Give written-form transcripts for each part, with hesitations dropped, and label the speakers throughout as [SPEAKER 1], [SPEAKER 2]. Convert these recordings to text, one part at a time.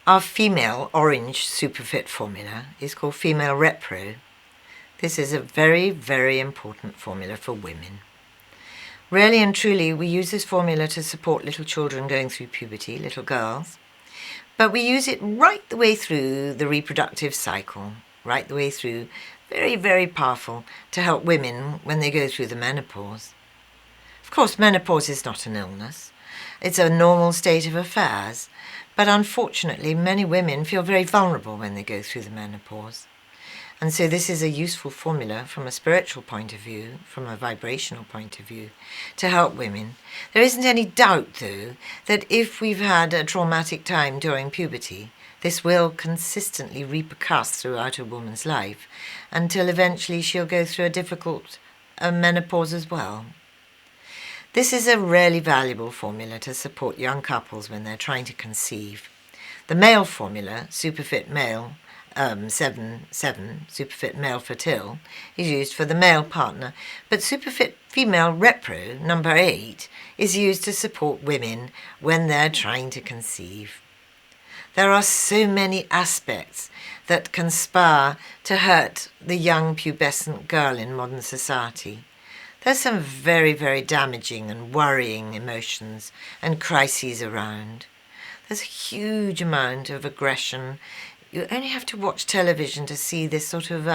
[SPEAKER 1] Our female orange Superfit formula is called Female Repro. This is a very, very important formula for women. Really and truly, we use this formula to support little children going through puberty, little girls. But we use it right the way through the reproductive cycle, right the way through. Very, very powerful to help women when they go through the menopause. Of course, menopause is not an illness. It's a normal state of affairs. But unfortunately, many women feel very vulnerable when they go through the menopause. And so this is a useful formula from a spiritual point of view, from a vibrational point of view, to help women. There isn't any doubt, though, that if we've had a traumatic time during puberty, this will consistently repercuss throughout a woman's life until eventually she'll go through a difficult menopause as well. This is a really valuable formula to support young couples when they're trying to conceive. The male formula, Superfit Male 7, Superfit Male Fertile, is used for the male partner, but Superfit Female Repro number 8 is used to support women when they're trying to conceive. There are so many aspects that conspire to hurt the young pubescent girl in modern society. There's some very, very damaging and worrying emotions and crises around. There's a huge amount of aggression. You only have to watch television to see this sort of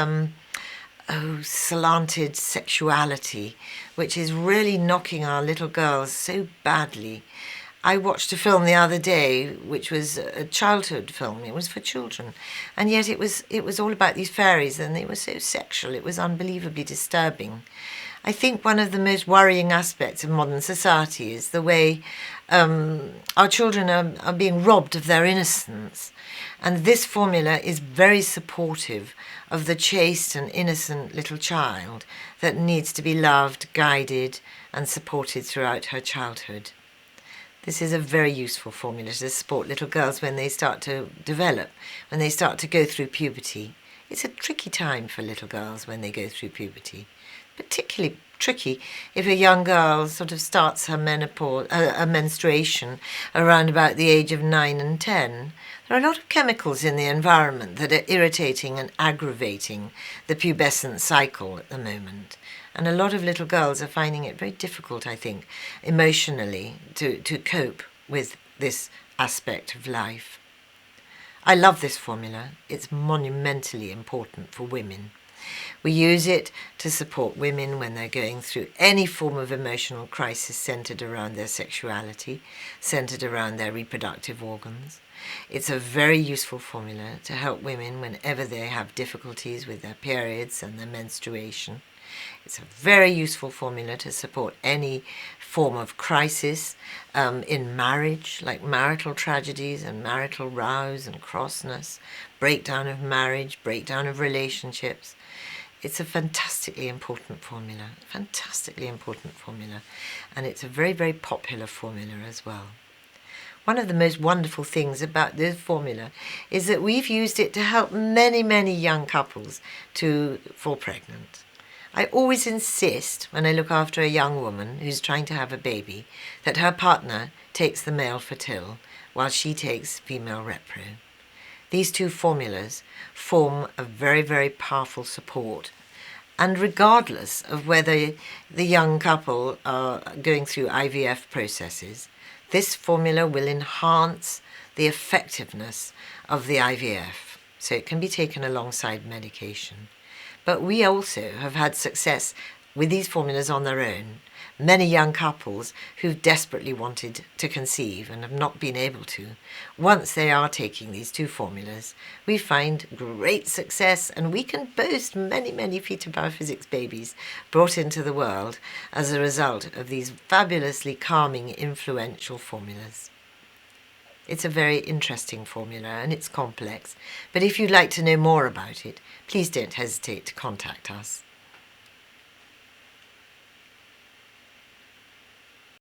[SPEAKER 1] slanted sexuality, which is really knocking our little girls so badly. I watched a film the other day, which was a childhood film. It was for children, and yet it was all about these fairies, and they were so sexual. It was unbelievably disturbing. I think one of the most worrying aspects of modern society is the way our children are being robbed of their innocence. And this formula is very supportive of the chaste and innocent little child that needs to be loved, guided, and supported throughout her childhood. This is a very useful formula to support little girls when they start to develop, when they start to go through puberty. It's a tricky time for little girls when they go through puberty. Particularly tricky if a young girl sort of starts her menstruation around about the age of 9 and 10. There are a lot of chemicals in the environment that are irritating and aggravating the pubescent cycle at the moment. And a lot of little girls are finding it very difficult, I think, emotionally to cope with this aspect of life. I love this formula. It's monumentally important for women. We use it to support women when they're going through any form of emotional crisis centered around their sexuality, centered around their reproductive organs. It's a very useful formula to help women whenever they have difficulties with their periods and their menstruation. It's a very useful formula to support any form of crisis in marriage, like marital tragedies and marital rows and crossness, breakdown of marriage, breakdown of relationships. It's a fantastically important formula, and it's a very, very popular formula as well. One of the most wonderful things about this formula is that we've used it to help many, many young couples to fall pregnant. I always insist, when I look after a young woman who's trying to have a baby, that her partner takes the male fertile while she takes female repro. These two formulas form a very, very powerful support. And regardless of whether the young couple are going through IVF processes, this formula will enhance the effectiveness of the IVF. So it can be taken alongside medication. But we also have had success with these formulas on their own. Many young couples who've desperately wanted to conceive and have not been able to, once they are taking these two formulas, we find great success, and we can boast many, many fetal biophysics babies brought into the world as a result of these fabulously calming, influential formulas. It's a very interesting formula and it's complex, but if you'd like to know more about it, please don't hesitate to contact us.